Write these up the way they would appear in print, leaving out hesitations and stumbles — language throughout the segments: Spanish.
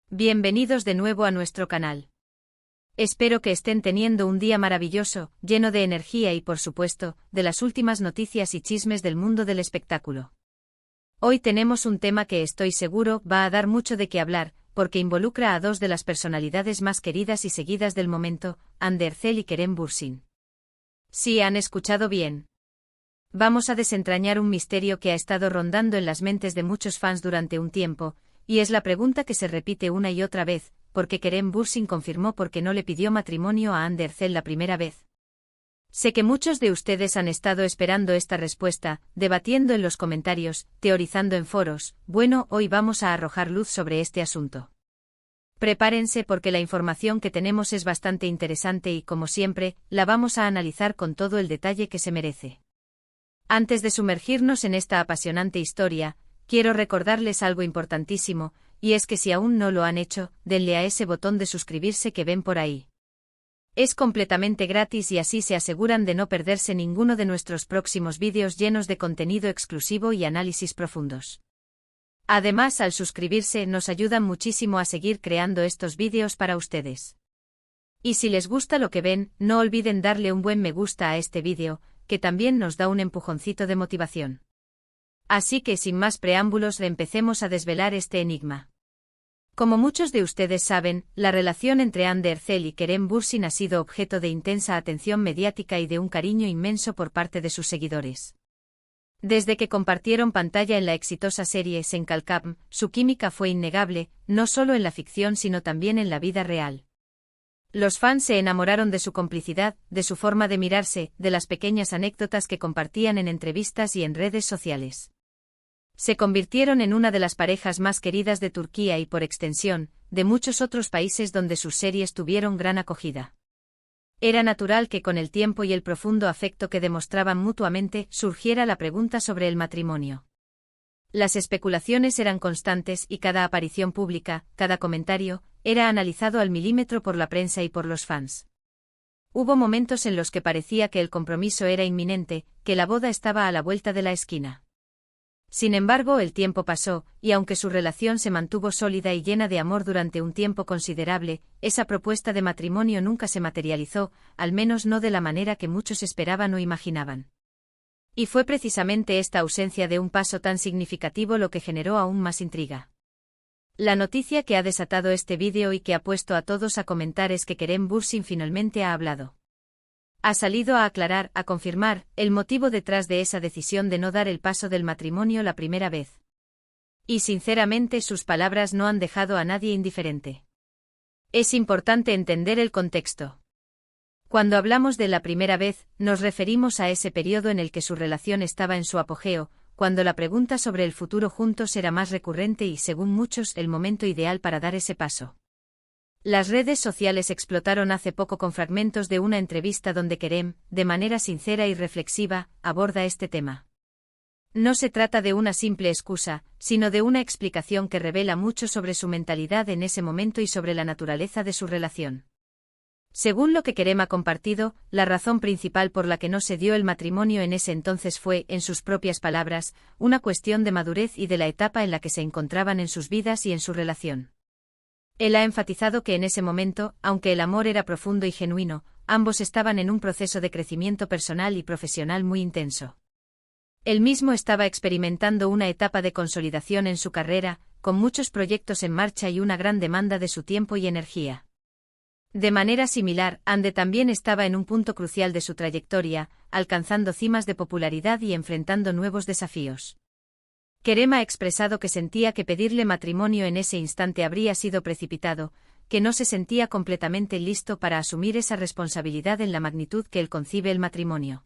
Bienvenidos de nuevo a nuestro canal. Espero que estén teniendo un día maravilloso, lleno de energía y por supuesto, de las últimas noticias y chismes del mundo del espectáculo. Hoy tenemos un tema que estoy seguro va a dar mucho de qué hablar, porque involucra a dos de las personalidades más queridas y seguidas del momento, Ander Zel y Kerem Bürsin. Sí, han escuchado bien. Vamos a desentrañar un misterio que ha estado rondando en las mentes de muchos fans durante un tiempo, y es la pregunta que se repite una y otra vez, ¿por qué Kerem Bürsin confirmó por qué no le pidió matrimonio a Ander Zel la primera vez? Sé que muchos de ustedes han estado esperando esta respuesta, debatiendo en los comentarios, teorizando en foros. Bueno, hoy vamos a arrojar luz sobre este asunto. Prepárense porque la información que tenemos es bastante interesante y, como siempre, la vamos a analizar con todo el detalle que se merece. Antes de sumergirnos en esta apasionante historia, quiero recordarles algo importantísimo, y es que si aún no lo han hecho, denle a ese botón de suscribirse que ven por ahí. Es completamente gratis y así se aseguran de no perderse ninguno de nuestros próximos vídeos llenos de contenido exclusivo y análisis profundos. Además, al suscribirse nos ayudan muchísimo a seguir creando estos vídeos para ustedes. Y si les gusta lo que ven, no olviden darle un buen me gusta a este vídeo, que también nos da un empujoncito de motivación. Así que sin más preámbulos empecemos a desvelar este enigma. Como muchos de ustedes saben, la relación entre Ander Zel y Kerem Bürsin ha sido objeto de intensa atención mediática y de un cariño inmenso por parte de sus seguidores. Desde que compartieron pantalla en la exitosa serie Senkalkam, su química fue innegable, no solo en la ficción sino también en la vida real. Los fans se enamoraron de su complicidad, de su forma de mirarse, de las pequeñas anécdotas que compartían en entrevistas y en redes sociales. Se convirtieron en una de las parejas más queridas de Turquía y por extensión, de muchos otros países donde sus series tuvieron gran acogida. Era natural que con el tiempo y el profundo afecto que demostraban mutuamente surgiera la pregunta sobre el matrimonio. Las especulaciones eran constantes y cada aparición pública, cada comentario, era analizado al milímetro por la prensa y por los fans. Hubo momentos en los que parecía que el compromiso era inminente, que la boda estaba a la vuelta de la esquina. Sin embargo, el tiempo pasó, y aunque su relación se mantuvo sólida y llena de amor durante un tiempo considerable, esa propuesta de matrimonio nunca se materializó, al menos no de la manera que muchos esperaban o imaginaban. Y fue precisamente esta ausencia de un paso tan significativo lo que generó aún más intriga. La noticia que ha desatado este vídeo y que ha puesto a todos a comentar es que Kerem Bürsin finalmente ha hablado. Ha salido a aclarar, a confirmar, el motivo detrás de esa decisión de no dar el paso del matrimonio la primera vez. Y sinceramente sus palabras no han dejado a nadie indiferente. Es importante entender el contexto. Cuando hablamos de la primera vez, nos referimos a ese periodo en el que su relación estaba en su apogeo, cuando la pregunta sobre el futuro juntos era más recurrente y, según muchos, el momento ideal para dar ese paso. Las redes sociales explotaron hace poco con fragmentos de una entrevista donde Kerem, de manera sincera y reflexiva, aborda este tema. No se trata de una simple excusa, sino de una explicación que revela mucho sobre su mentalidad en ese momento y sobre la naturaleza de su relación. Según lo que Kerem ha compartido, la razón principal por la que no se dio el matrimonio en ese entonces fue, en sus propias palabras, una cuestión de madurez y de la etapa en la que se encontraban en sus vidas y en su relación. Él ha enfatizado que en ese momento, aunque el amor era profundo y genuino, ambos estaban en un proceso de crecimiento personal y profesional muy intenso. Él mismo estaba experimentando una etapa de consolidación en su carrera, con muchos proyectos en marcha y una gran demanda de su tiempo y energía. De manera similar, Ande también estaba en un punto crucial de su trayectoria, alcanzando cimas de popularidad y enfrentando nuevos desafíos. Kerem ha expresado que sentía que pedirle matrimonio en ese instante habría sido precipitado, que no se sentía completamente listo para asumir esa responsabilidad en la magnitud que él concibe el matrimonio.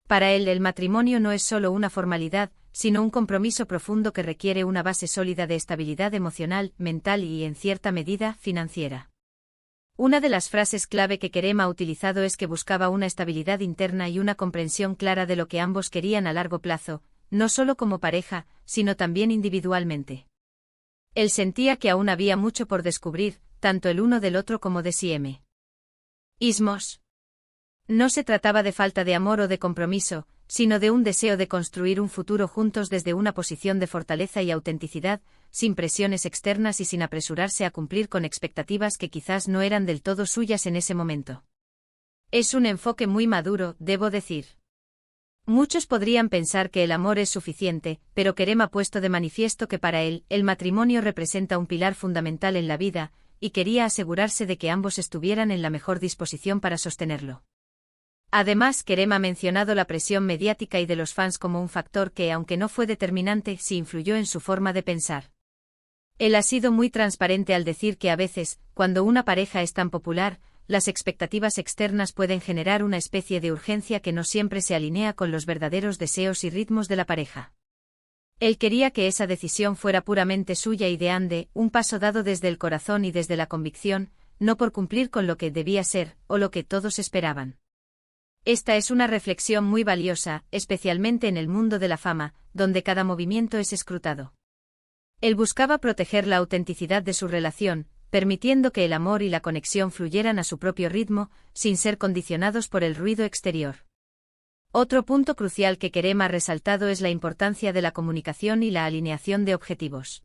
Para él, el matrimonio no es solo una formalidad, sino un compromiso profundo que requiere una base sólida de estabilidad emocional, mental y, en cierta medida, financiera. Una de las frases clave que Kerem ha utilizado es que buscaba una estabilidad interna y una comprensión clara de lo que ambos querían a largo plazo, no solo como pareja, sino también individualmente. Él sentía que aún había mucho por descubrir, tanto el uno del otro como de sí mismos. No se trataba de falta de amor o de compromiso, sino de un deseo de construir un futuro juntos desde una posición de fortaleza y autenticidad, sin presiones externas y sin apresurarse a cumplir con expectativas que quizás no eran del todo suyas en ese momento. Es un enfoque muy maduro, debo decir. Muchos podrían pensar que el amor es suficiente, pero Kerem ha puesto de manifiesto que para él, el matrimonio representa un pilar fundamental en la vida, y quería asegurarse de que ambos estuvieran en la mejor disposición para sostenerlo. Además, Kerem ha mencionado la presión mediática y de los fans como un factor que, aunque no fue determinante, sí influyó en su forma de pensar. Él ha sido muy transparente al decir que a veces, cuando una pareja es tan popular, las expectativas externas pueden generar una especie de urgencia que no siempre se alinea con los verdaderos deseos y ritmos de la pareja. Él quería que esa decisión fuera puramente suya y de Ande, un paso dado desde el corazón y desde la convicción, no por cumplir con lo que debía ser, o lo que todos esperaban. Esta es una reflexión muy valiosa, especialmente en el mundo de la fama, donde cada movimiento es escrutado. Él buscaba proteger la autenticidad de su relación, permitiendo que el amor y la conexión fluyeran a su propio ritmo, sin ser condicionados por el ruido exterior. Otro punto crucial que Kerem ha resaltado es la importancia de la comunicación y la alineación de objetivos.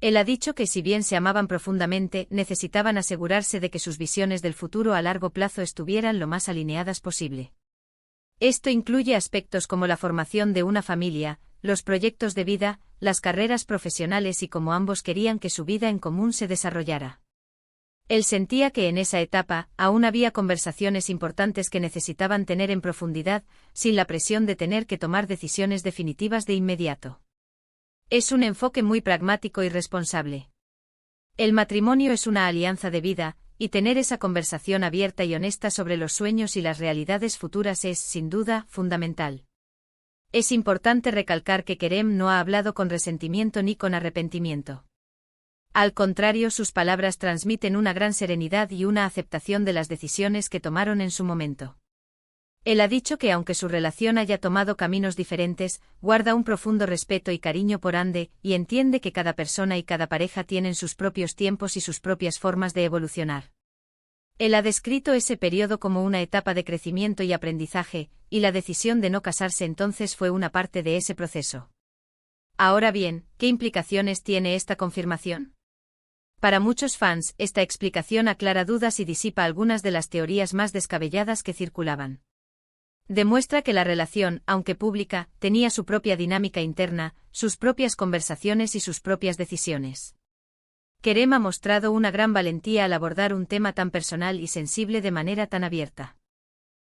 Él ha dicho que si bien se amaban profundamente, necesitaban asegurarse de que sus visiones del futuro a largo plazo estuvieran lo más alineadas posible. Esto incluye aspectos como la formación de una familia, los proyectos de vida, las carreras profesionales y cómo ambos querían que su vida en común se desarrollara. Él sentía que en esa etapa aún había conversaciones importantes que necesitaban tener en profundidad, sin la presión de tener que tomar decisiones definitivas de inmediato. Es un enfoque muy pragmático y responsable. El matrimonio es una alianza de vida, y tener esa conversación abierta y honesta sobre los sueños y las realidades futuras es, sin duda, fundamental. Es importante recalcar que Kerem no ha hablado con resentimiento ni con arrepentimiento. Al contrario, sus palabras transmiten una gran serenidad y una aceptación de las decisiones que tomaron en su momento. Él ha dicho que aunque su relación haya tomado caminos diferentes, guarda un profundo respeto y cariño por Ande, y entiende que cada persona y cada pareja tienen sus propios tiempos y sus propias formas de evolucionar. Él ha descrito ese periodo como una etapa de crecimiento y aprendizaje, y la decisión de no casarse entonces fue una parte de ese proceso. Ahora bien, ¿qué implicaciones tiene esta confirmación? Para muchos fans, esta explicación aclara dudas y disipa algunas de las teorías más descabelladas que circulaban. Demuestra que la relación, aunque pública, tenía su propia dinámica interna, sus propias conversaciones y sus propias decisiones. Kerem ha mostrado una gran valentía al abordar un tema tan personal y sensible de manera tan abierta.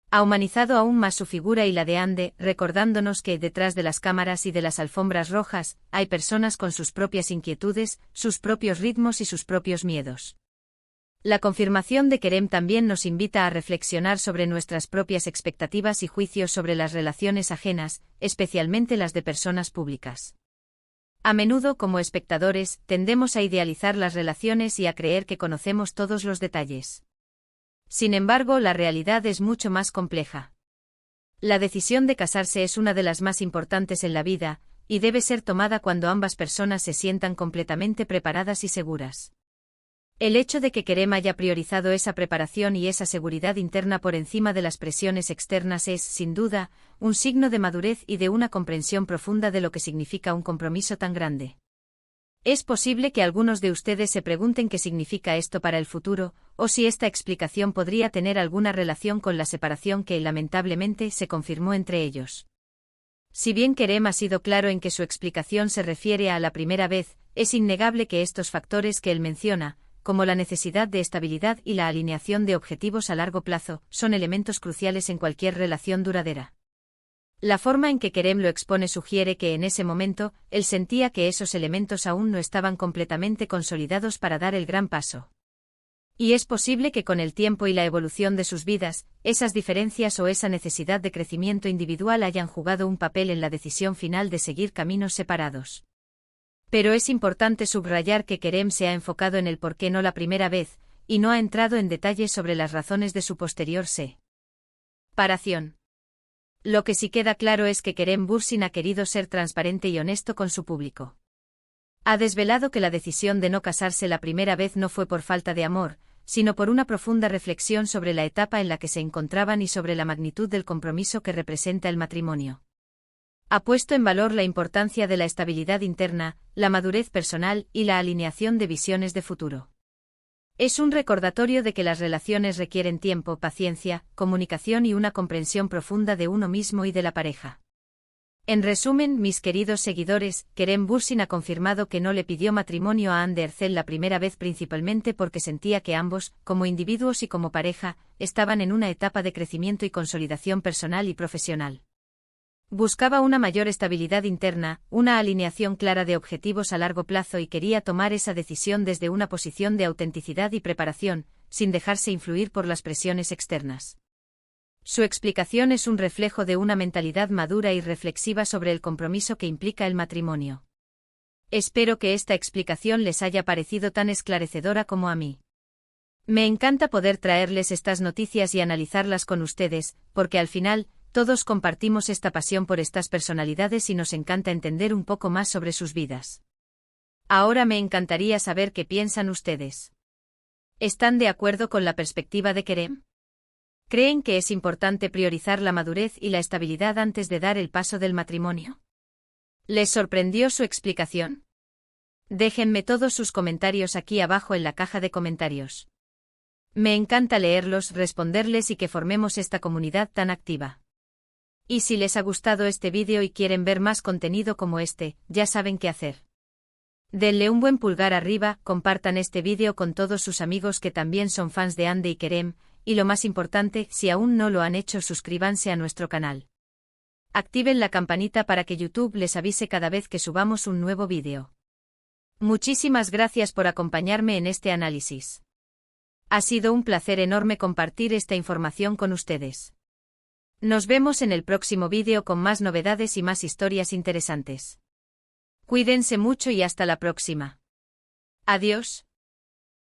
Ha humanizado aún más su figura y la de Ande, recordándonos que, detrás de las cámaras y de las alfombras rojas, hay personas con sus propias inquietudes, sus propios ritmos y sus propios miedos. La confirmación de Kerem también nos invita a reflexionar sobre nuestras propias expectativas y juicios sobre las relaciones ajenas, especialmente las de personas públicas. A menudo, como espectadores, tendemos a idealizar las relaciones y a creer que conocemos todos los detalles. Sin embargo, la realidad es mucho más compleja. La decisión de casarse es una de las más importantes en la vida, y debe ser tomada cuando ambas personas se sientan completamente preparadas y seguras. El hecho de que Kerem haya priorizado esa preparación y esa seguridad interna por encima de las presiones externas es, sin duda, un signo de madurez y de una comprensión profunda de lo que significa un compromiso tan grande. Es posible que algunos de ustedes se pregunten qué significa esto para el futuro, o si esta explicación podría tener alguna relación con la separación que, lamentablemente, se confirmó entre ellos. Si bien Kerem ha sido claro en que su explicación se refiere a la primera vez, es innegable que estos factores que él menciona, como la necesidad de estabilidad y la alineación de objetivos a largo plazo, son elementos cruciales en cualquier relación duradera. La forma en que Kerem lo expone sugiere que en ese momento, él sentía que esos elementos aún no estaban completamente consolidados para dar el gran paso. Y es posible que con el tiempo y la evolución de sus vidas, esas diferencias o esa necesidad de crecimiento individual hayan jugado un papel en la decisión final de seguir caminos separados. Pero es importante subrayar que Kerem se ha enfocado en el por qué no la primera vez, y no ha entrado en detalles sobre las razones de su posterior separación. Lo que sí queda claro es que Kerem Bürsin ha querido ser transparente y honesto con su público. Ha desvelado que la decisión de no casarse la primera vez no fue por falta de amor, sino por una profunda reflexión sobre la etapa en la que se encontraban y sobre la magnitud del compromiso que representa el matrimonio. Ha puesto en valor la importancia de la estabilidad interna, la madurez personal y la alineación de visiones de futuro. Es un recordatorio de que las relaciones requieren tiempo, paciencia, comunicación y una comprensión profunda de uno mismo y de la pareja. En resumen, mis queridos seguidores, Kerem Bürsin ha confirmado que no le pidió matrimonio a Hande Erçel la primera vez, principalmente porque sentía que ambos, como individuos y como pareja, estaban en una etapa de crecimiento y consolidación personal y profesional. Buscaba una mayor estabilidad interna, una alineación clara de objetivos a largo plazo y quería tomar esa decisión desde una posición de autenticidad y preparación, sin dejarse influir por las presiones externas. Su explicación es un reflejo de una mentalidad madura y reflexiva sobre el compromiso que implica el matrimonio. Espero que esta explicación les haya parecido tan esclarecedora como a mí. Me encanta poder traerles estas noticias y analizarlas con ustedes, porque al final, todos compartimos esta pasión por estas personalidades y nos encanta entender un poco más sobre sus vidas. Ahora me encantaría saber qué piensan ustedes. ¿Están de acuerdo con la perspectiva de Kerem? ¿Creen que es importante priorizar la madurez y la estabilidad antes de dar el paso del matrimonio? ¿Les sorprendió su explicación? Déjenme todos sus comentarios aquí abajo en la caja de comentarios. Me encanta leerlos, responderles y que formemos esta comunidad tan activa. Y si les ha gustado este vídeo y quieren ver más contenido como este, ya saben qué hacer. Denle un buen pulgar arriba, compartan este vídeo con todos sus amigos que también son fans de Hande y Kerem, y lo más importante, si aún no lo han hecho, suscríbanse a nuestro canal. Activen la campanita para que YouTube les avise cada vez que subamos un nuevo vídeo. Muchísimas gracias por acompañarme en este análisis. Ha sido un placer enorme compartir esta información con ustedes. Nos vemos en el próximo vídeo con más novedades y más historias interesantes. Cuídense mucho y hasta la próxima. Adiós.